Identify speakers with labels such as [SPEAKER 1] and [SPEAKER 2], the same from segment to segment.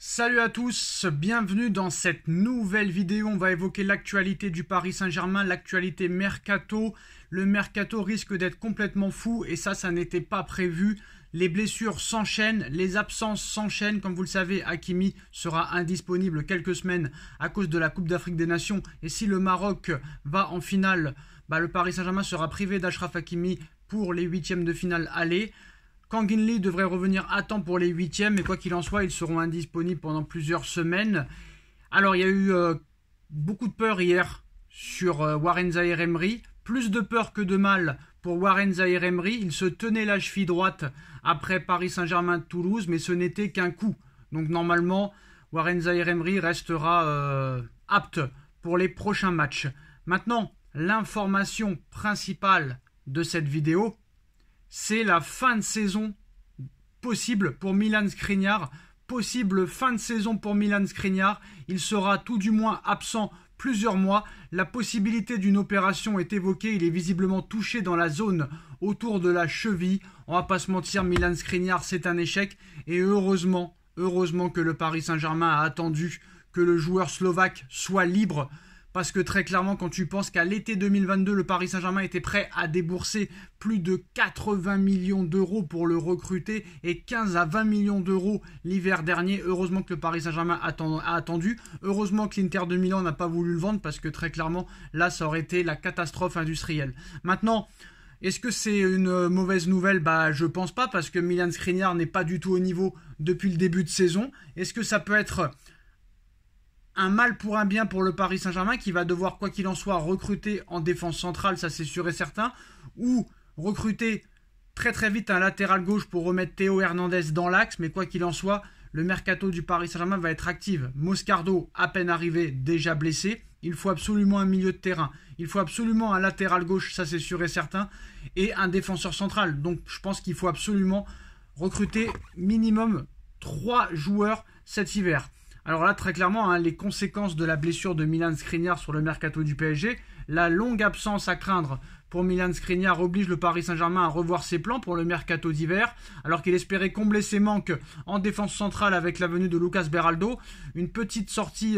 [SPEAKER 1] Salut à tous, bienvenue dans cette nouvelle vidéo. On va évoquer l'actualité du Paris Saint-Germain, l'actualité mercato. Le mercato risque d'être complètement fou et ça n'était pas prévu. Les blessures s'enchaînent, les absences s'enchaînent. Comme vous le savez, Hakimi sera indisponible quelques semaines à cause de la Coupe d'Afrique des Nations. Et si le Maroc va en finale, le Paris Saint-Germain sera privé d'Achraf Hakimi pour les huitièmes de finale aller. Kang In Lee devrait revenir à temps pour les huitièmes, mais quoi qu'il en soit, ils seront indisponibles pendant plusieurs semaines. Alors, il y a eu beaucoup de peur hier sur Warren Zaïre-Emery. Plus de peur que de mal pour Warren Zaïre-Emery. Il se tenait la cheville droite après Paris Saint-Germain-Toulouse, mais ce n'était qu'un coup. Donc normalement, Warren Zaïre-Emery restera apte pour les prochains matchs. Maintenant, l'information principale de cette vidéo, c'est la fin de saison possible pour Milan Skriniar. Possible fin de saison pour Milan Skriniar. Il sera tout du moins absent plusieurs mois. La possibilité d'une opération est évoquée. Il est visiblement touché dans la zone autour de la cheville. On va pas se mentir, Milan Skriniar, c'est un échec. Et heureusement que le Paris Saint-Germain a attendu que le joueur slovaque soit libre. Parce que très clairement, quand tu penses qu'à l'été 2022, le Paris Saint-Germain était prêt à débourser plus de 80 millions d'euros pour le recruter et 15 à 20 millions d'euros l'hiver dernier, heureusement que le Paris Saint-Germain a attendu. Heureusement que l'Inter de Milan n'a pas voulu le vendre parce que très clairement, là, ça aurait été la catastrophe industrielle. Maintenant, est-ce que c'est une mauvaise nouvelle ? Je pense pas parce que Milan Skriniar n'est pas du tout au niveau depuis le début de saison. Est-ce que ça peut être un mal pour un bien pour le Paris Saint-Germain qui va devoir, quoi qu'il en soit, recruter en défense centrale, ça c'est sûr et certain, ou recruter très très vite un latéral gauche pour remettre Théo Hernandez dans l'axe, mais quoi qu'il en soit, le mercato du Paris Saint-Germain va être actif. Moscardo, à peine arrivé, déjà blessé. Il faut absolument un milieu de terrain. Il faut absolument un latéral gauche, ça c'est sûr et certain, et un défenseur central. Donc je pense qu'il faut absolument recruter minimum 3 joueurs cet hiver. Alors là, très clairement, les conséquences de la blessure de Milan Skriniar sur le mercato du PSG, la longue absence à craindre pour Milan Skriniar oblige le Paris Saint-Germain à revoir ses plans pour le mercato d'hiver, alors qu'il espérait combler ses manques en défense centrale avec la venue de Lucas Beraldo. Une petite sortie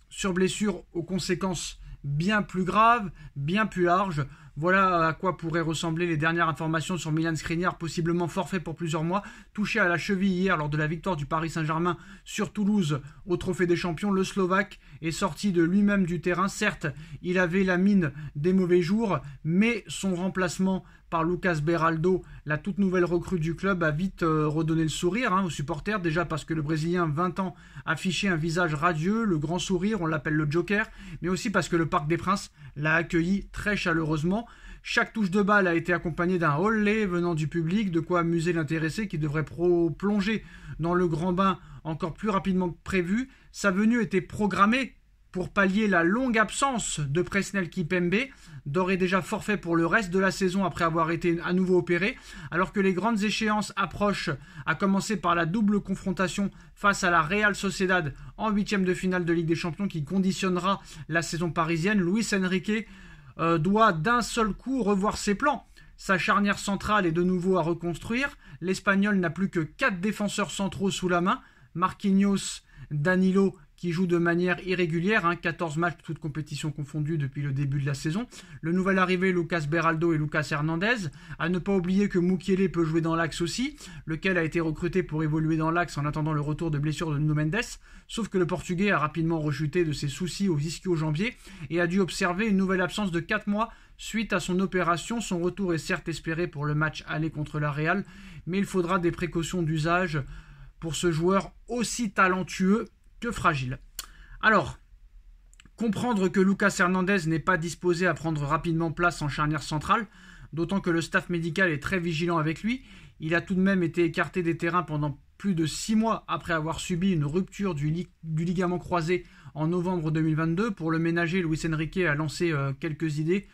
[SPEAKER 1] sur blessure aux conséquences bien plus graves, bien plus larges. Voilà à quoi pourraient ressembler les dernières informations sur Milan Skriniar, possiblement forfait pour plusieurs mois. Touché à la cheville hier lors de la victoire du Paris Saint-Germain sur Toulouse au Trophée des Champions, le Slovaque est sorti de lui-même du terrain. Certes, il avait la mine des mauvais jours, mais son remplacement par Lucas Beraldo, la toute nouvelle recrue du club, a vite redonné le sourire aux supporters. Déjà parce que le Brésilien, 20 ans, affichait un visage radieux, le grand sourire, on l'appelle le Joker, mais aussi parce que le Parc des Princes l'a accueilli très chaleureusement. Chaque touche de balle a été accompagnée d'un olé venant du public, de quoi amuser l'intéressé qui devrait plonger dans le grand bain encore plus rapidement que prévu. Sa venue était programmée pour pallier la longue absence de Presnel Kimpembe, d'ores et déjà forfait pour le reste de la saison après avoir été à nouveau opéré, alors que les grandes échéances approchent, à commencer par la double confrontation face à la Real Sociedad en huitième de finale de Ligue des Champions qui conditionnera la saison parisienne. Luis Enrique doit d'un seul coup revoir ses plans. Sa charnière centrale est de nouveau à reconstruire. L'Espagnol n'a plus que 4 défenseurs centraux sous la main. Marquinhos, Danilo qui joue de manière irrégulière, 14 matchs toutes compétitions confondues depuis le début de la saison. Le nouvel arrivé Lucas Beraldo et Lucas Hernandez. À ne pas oublier que Mukiele peut jouer dans l'axe aussi, lequel a été recruté pour évoluer dans l'axe en attendant le retour de blessure de Nuno Mendes. Sauf que le Portugais a rapidement rechuté de ses soucis au ischio-jambier et a dû observer une nouvelle absence de 4 mois suite à son opération. Son retour est certes espéré pour le match aller contre la Real, mais il faudra des précautions d'usage pour ce joueur aussi talentueux que fragile. Alors, comprendre que Lucas Hernandez n'est pas disposé à prendre rapidement place en charnière centrale, d'autant que le staff médical est très vigilant avec lui. Il a tout de même été écarté des terrains pendant plus de 6 mois après avoir subi une rupture du ligament croisé en novembre 2022. Pour le ménager, Luis Enrique a lancé quelques idées,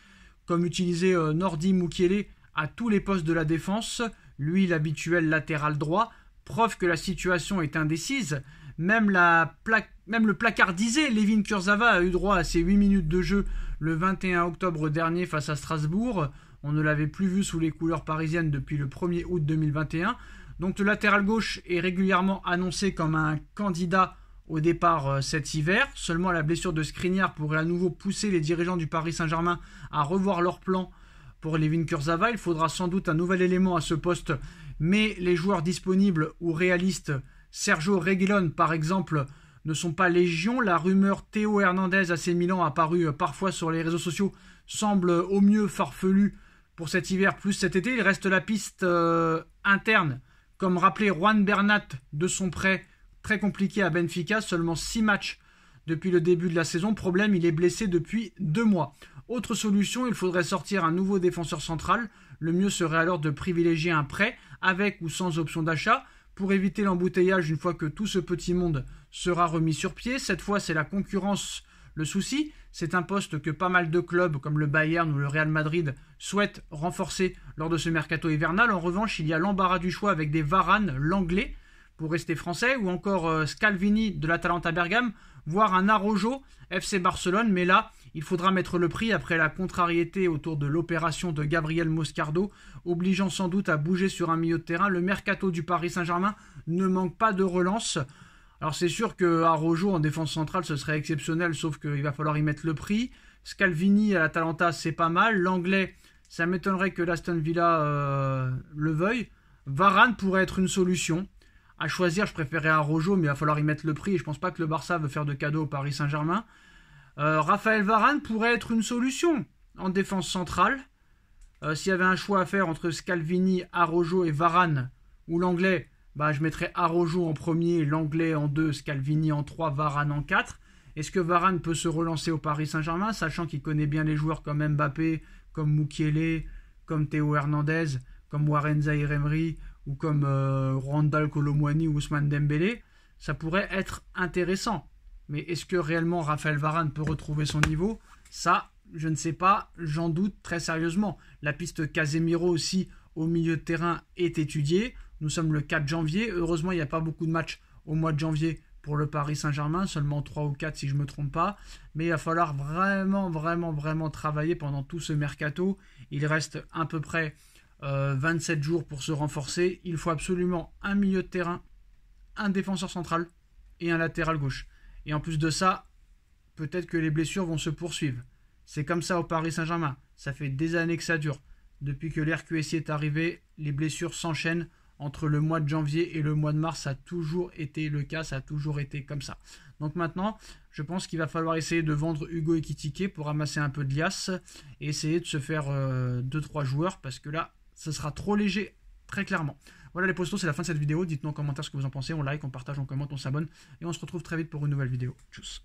[SPEAKER 1] comme utiliser Nordi Mukiele à tous les postes de la défense, lui l'habituel latéral droit, preuve que la situation est indécise. Même le placardisé Layvin Kurzawa a eu droit à ses 8 minutes de jeu le 21 octobre dernier face à Strasbourg. On ne l'avait plus vu sous les couleurs parisiennes depuis le 1er août 2021. Donc le latéral gauche est régulièrement annoncé comme un candidat au départ cet hiver. Seulement la blessure de Skriniar pourrait à nouveau pousser les dirigeants du Paris Saint-Germain à revoir leur plan pour Layvin Kurzawa. Il faudra sans doute un nouvel élément à ce poste, mais les joueurs disponibles ou réalistes, Sergio Reguilón par exemple, ne sont pas légion. La rumeur Théo Hernandez AC Milan apparue parfois sur les réseaux sociaux semble au mieux farfelue pour cet hiver plus cet été. Il reste la piste interne, comme rappelé Juan Bernat de son prêt très compliqué à Benfica, seulement 6 matchs depuis le début de la saison. Problème, il est blessé depuis 2 mois. Autre solution, il faudrait sortir un nouveau défenseur central. Le mieux serait alors de privilégier un prêt, avec ou sans option d'achat, pour éviter l'embouteillage une fois que tout ce petit monde sera remis sur pied. Cette fois, c'est la concurrence le souci. C'est un poste que pas mal de clubs, comme le Bayern ou le Real Madrid, souhaitent renforcer lors de ce mercato hivernal. En revanche, il y a l'embarras du choix avec des Varane, l'anglais, pour rester français, ou encore Scalvini de l'Atalanta Bergame, voire un Araujo, FC Barcelone. Mais là, il faudra mettre le prix après la contrariété autour de l'opération de Gabriel Moscardo, obligeant sans doute à bouger sur un milieu de terrain. Le mercato du Paris Saint-Germain ne manque pas de relance. Alors c'est sûr que Araujo en défense centrale ce serait exceptionnel, sauf qu'il va falloir y mettre le prix. Scalvini à l'Atalanta c'est pas mal. L'anglais, ça m'étonnerait que l'Aston Villa le veuille. Varane pourrait être une solution. À choisir, je préférais Araujo, mais il va falloir y mettre le prix. Et je pense pas que le Barça veut faire de cadeau au Paris Saint-Germain. Raphaël Varane pourrait être une solution en défense centrale. S'il y avait un choix à faire entre Scalvini, Araujo et Varane, ou l'anglais, je mettrais Araujo en premier, l'anglais en 2, Scalvini en 3, Varane en 4. Est-ce que Varane peut se relancer au Paris Saint-Germain, sachant qu'il connaît bien les joueurs comme Mbappé, comme Mukiele, comme Théo Hernandez, comme Warren Zaïre-Emery, ou comme Randal Kolo Muani ou Ousmane Dembélé? Ça pourrait être intéressant. Mais est-ce que réellement Raphaël Varane peut retrouver son niveau? Ça, je ne sais pas, j'en doute très sérieusement. La piste Casemiro aussi au milieu de terrain est étudiée. Nous sommes le 4 janvier. Heureusement, il n'y a pas beaucoup de matchs au mois de janvier pour le Paris Saint-Germain. Seulement 3 ou 4 si je ne me trompe pas. Mais il va falloir vraiment travailler pendant tout ce mercato. Il reste à peu près 27 jours pour se renforcer. Il faut absolument un milieu de terrain, un défenseur central et un latéral gauche. Et en plus de ça, peut-être que les blessures vont se poursuivre. C'est comme ça au Paris Saint-Germain. Ça fait des années que ça dure. Depuis que l'RQSI est arrivé, les blessures s'enchaînent entre le mois de janvier et le mois de mars. Ça a toujours été le cas, ça a toujours été comme ça. Donc maintenant, je pense qu'il va falloir essayer de vendre Hugo Ekitike pour ramasser un peu de liasse et essayer de se faire 2-3 joueurs parce que là, ce sera trop léger, très clairement. Voilà les postos, c'est la fin de cette vidéo. Dites-nous en commentaire ce que vous en pensez. On like, on partage, on commente, on s'abonne. Et on se retrouve très vite pour une nouvelle vidéo. Tchuss.